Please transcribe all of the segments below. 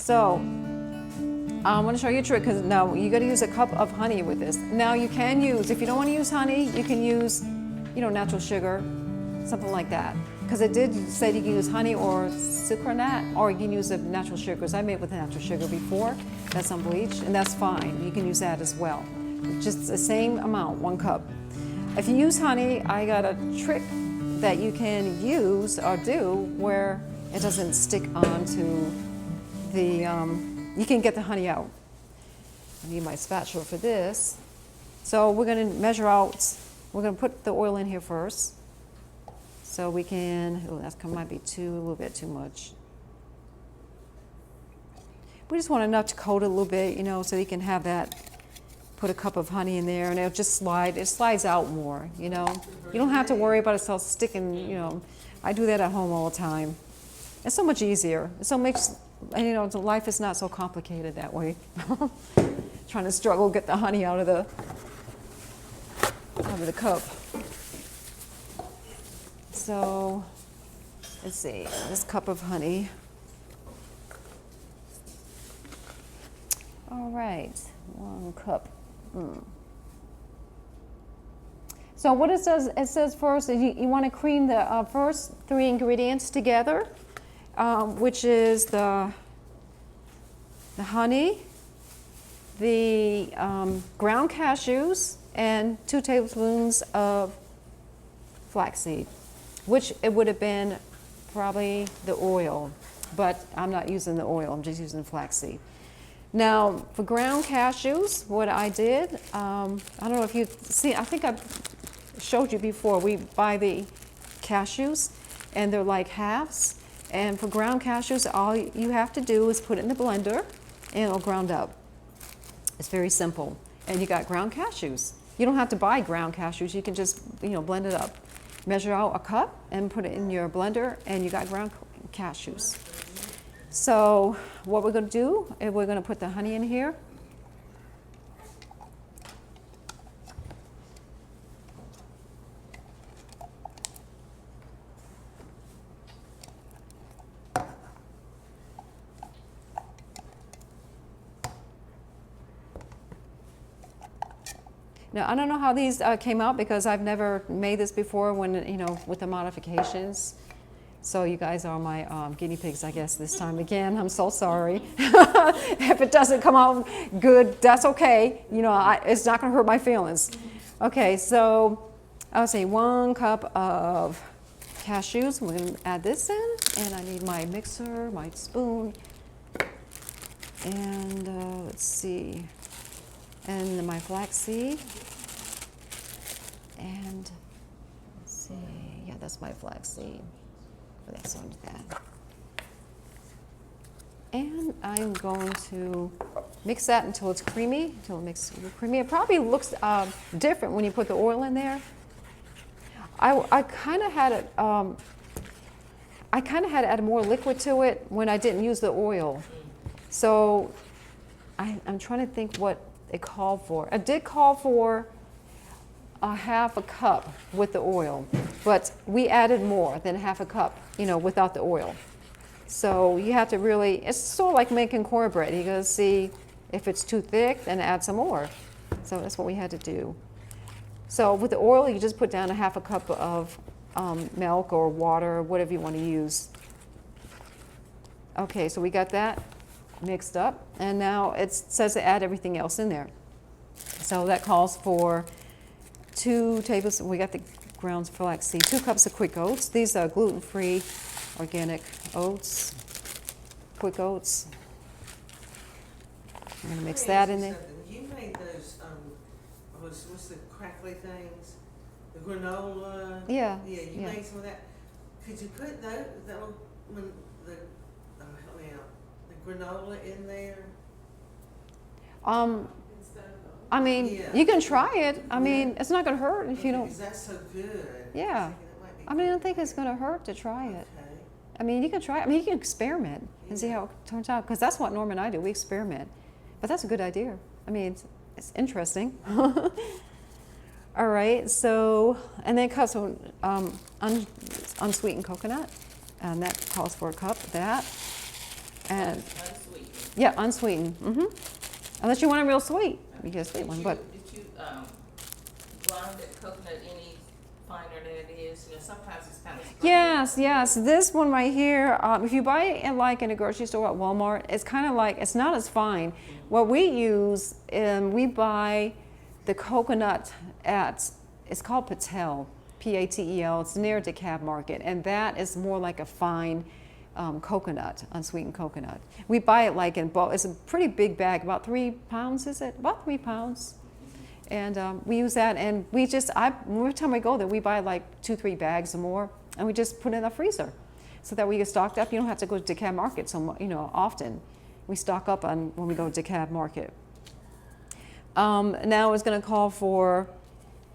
So I want to show you a trick, because now you got to use a cup of honey with this. Now you can use, if you don't want to use honey, you can use, natural sugar, something like that. Because it did say you can use honey or sucranat, or you can use the natural sugars. I made with natural sugar before. That's unbleached, and that's fine. You can use that as well. Just the same amount, 1 cup. If you use honey, I got a trick that you can use or do where it doesn't stick onto the, you can get the honey out. I need my spatula for this. So we're going to measure out, we're going to put the oil in here first. So we can, oh, that might be a little bit too much. We just want enough to coat it a little bit, so you can have that, put a cup of honey in there, and it'll just slide, it slides out more, You don't have to worry about it all sticking, I do that at home all the time. It's so much easier. It so makes, life is not so complicated that way. Trying to struggle to get the honey out of the cup. So, let's see, this cup of honey. All right, 1 cup. So what it says first is you want to cream the first 3 ingredients together, which is the honey, the ground cashews, and 2 tablespoons of flaxseed, which it would have been probably the oil, but I'm not using the oil, I'm just using flaxseed. Now, for ground cashews, what I did, I don't know if you see, I think I showed you before, we buy the cashews, and they're like halves. And for ground cashews, all you have to do is put it in the blender, and it'll ground up. It's very simple. And you got ground cashews. You don't have to buy ground cashews, you can just, blend it up. Measure out a cup and put it in your blender, and you got ground cashews. So what we're going to do is we're going to put the honey in here. Now, I don't know how these came out, because I've never made this before when, with the modifications. So you guys are my guinea pigs, I guess, this time again. I'm so sorry. If it doesn't come out good, that's okay. It's not going to hurt my feelings. Okay, so I'll say 1 cup of cashews. We're going to add this in, and I need my mixer, my spoon, and let's see, and my flaxseed, and let's see, yeah, that's my flaxseed. That's on that. And I'm going to mix that until it's creamy, until it makes it creamy. It probably looks different when you put the oil in there. I kind of had it. I kind of had to add more liquid to it when I didn't use the oil. So I'm trying to think what it called for. It did call for a half a cup with the oil, but we added more than half a cup, without the oil. So you have to really, it's sort of like making cornbread. You gotta see if it's too thick, then add some more. So that's what we had to do. So with the oil, you just put down a half a cup of milk or water, whatever you want to use. Okay, so we got that mixed up, and now it says to add everything else in there. So that calls for 2 tablespoons, we got the ground flaxseed, 2 cups of quick oats. These are gluten-free organic oats, quick oats. I'm going to mix that in there. You made those, what's the crackly things? The granola? Yeah. Yeah, you made some of that. Could you put help me out, the granola in there? I mean, you can try it. I mean, it's not going to hurt if you don't. Because that's so good. Yeah. I mean, I don't think it's going to hurt to try it. Okay. I mean, you can try it. I mean, you can experiment and see how it turns out, because that's what Norm and I do. We experiment. But that's a good idea. I mean, it's interesting. All right, so, and then cups of unsweetened coconut, and that calls for a cup of that. And Yeah, unsweetened. Unless you want it real sweet, you get a sweet one. But Did you grind that coconut any finer than it is? You know, sometimes it's kind of yes, this one right here. If you buy it in a grocery store at Walmart, it's kind of like it's not as fine. What we use, we buy the coconut at, it's called Patel, Patel. It's near DeKalb Market, and that is more like a fine coconut, unsweetened coconut. We buy it like in bulk. It's a pretty big bag, about 3 pounds, is it? About 3 pounds. And we use that, and every time we go there, we buy like 2-3 bags or more, and we just put it in the freezer so that we get stocked up. You don't have to go to DeKalb Market often. We stock up on when we go to DeKalb Market. Now it's going to call for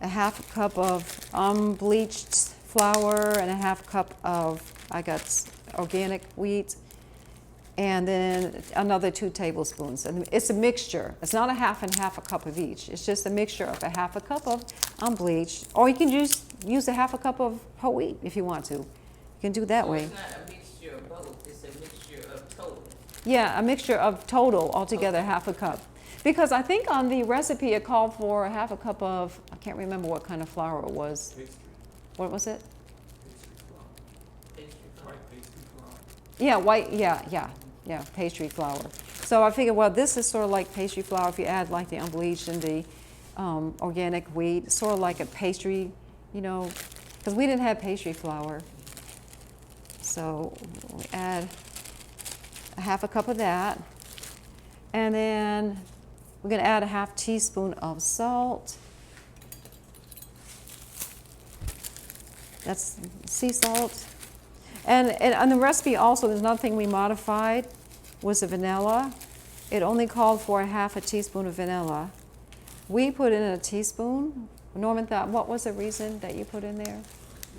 a half cup of unbleached flour and a half cup of, I got organic wheat, and then another 2 tablespoons. And it's a mixture. It's not a half and half a cup of each. It's just a mixture of a half a cup of unbleached, or you can use a half a cup of whole wheat if you want to. You can do that way. It's not a mixture of both. It's a mixture of total. Yeah, a mixture of total altogether, half a cup. Because I think on the recipe it called for a half a cup of, I can't remember what kind of flour it was. Pastry. What was it? Pastry flour. White pastry flour. Yeah, white, yeah, pastry flour. So I figured, well, this is sort of like pastry flour. If you add like the unbleached and the organic wheat, sort of like a pastry, because we didn't have pastry flour. So we add a half a cup of that. And then we're going to add a half teaspoon of salt. That's sea salt. And on the recipe also, there's another thing we modified, was the vanilla. It only called for a half a teaspoon of vanilla. We put in a teaspoon. Norman thought, what was the reason that you put in there?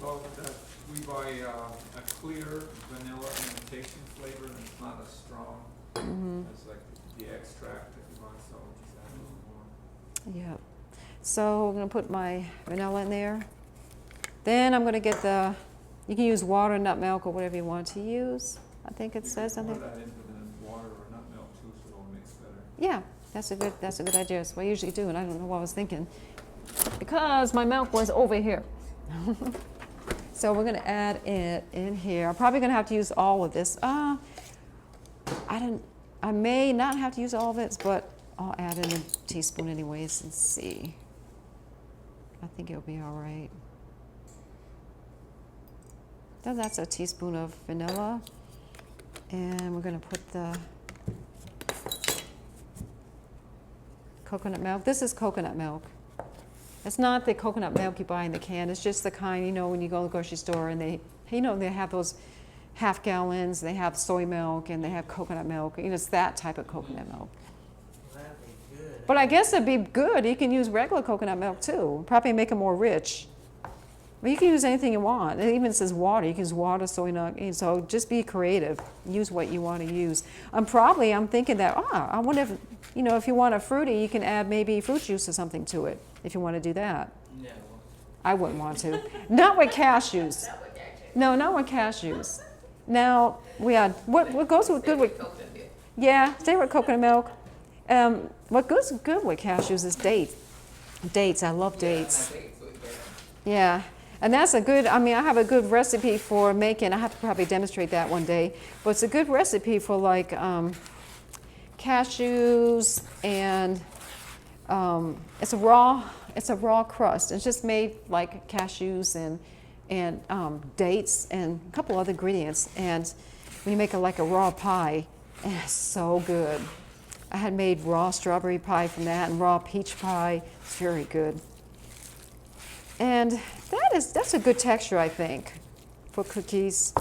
Well, we buy a clear vanilla imitation flavor, and it's not as strong as like the extract that you buy, so just add a little more. Yeah. So I'm going to put my vanilla in there. Then I'm going to get you can use water, nut milk, or whatever you want to use. I think it says something. Pour that into the water or nut milk too, so it'll mix better. Yeah, that's a good idea. That's what I usually do, and I don't know what I was thinking. Because my milk was over here. So we're going to add it in here. I'm probably going to have to use all of this. I may not have to use all of it, but I'll add in a teaspoon anyways and see. I think it'll be all right. So that's a teaspoon of vanilla. And we're going to put the coconut milk. This is coconut milk. It's not the coconut milk you buy in the can. It's just the kind, when you go to the grocery store and they have those half gallons, they have soy milk and they have coconut milk. It's that type of coconut milk. That'd be good. But I guess it'd be good. You can use regular coconut milk too. Probably make it more rich. But you can use anything you want. It even says water. You can use water, soy milk. So just be creative. Use what you want to use. I'm thinking that, I wonder if, if you want a fruity, you can add maybe fruit juice or something to it, if you want to do that. No. I wouldn't want to. Not with cashews. Not with cashew. No, not with cashews. Now, what goes with good with, Coconut milk. yeah, stay with coconut milk. What goes good with cashews is dates. Dates, I love dates. Yeah, my dates with that. Yeah, and that's I have a good recipe for making, I have to probably demonstrate that one day, but it's a good recipe for like cashews, and it's a raw crust. It's just made like cashews and dates and a couple other ingredients, and when you make it like a raw pie, and it's so good. I had made raw strawberry pie from that and raw peach pie. It's very good. And that's a good texture, I think, for cookies.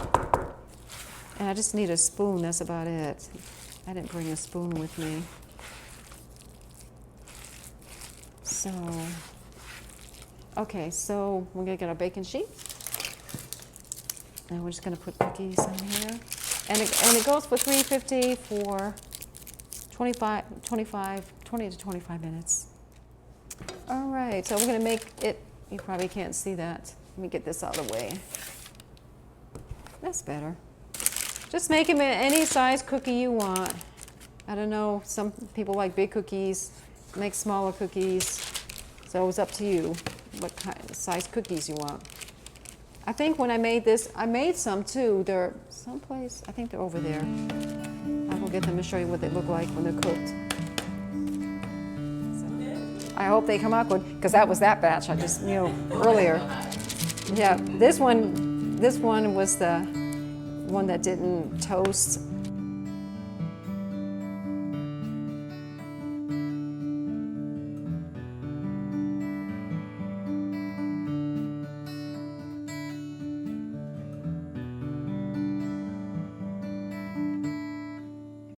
And I just need a spoon, that's about it. I didn't bring a spoon with me. So, okay, so we're gonna get our baking sheet. And we're just gonna put cookies in here. And it goes for 350 for 20 to 25 minutes. All right, so we're gonna make it, you probably can't see that. Let me get this out of the way. That's better. Just make them any size cookie you want. I don't know, some people like big cookies, make smaller cookies. So it's up to you what kind of size cookies you want. I think when I made this, I made some too. They're someplace, I think they're over there. I will get them and show you what they look like when they're cooked. So, I hope they come out good, because that was that batch I just, earlier. Yeah, this one was the one that didn't toast.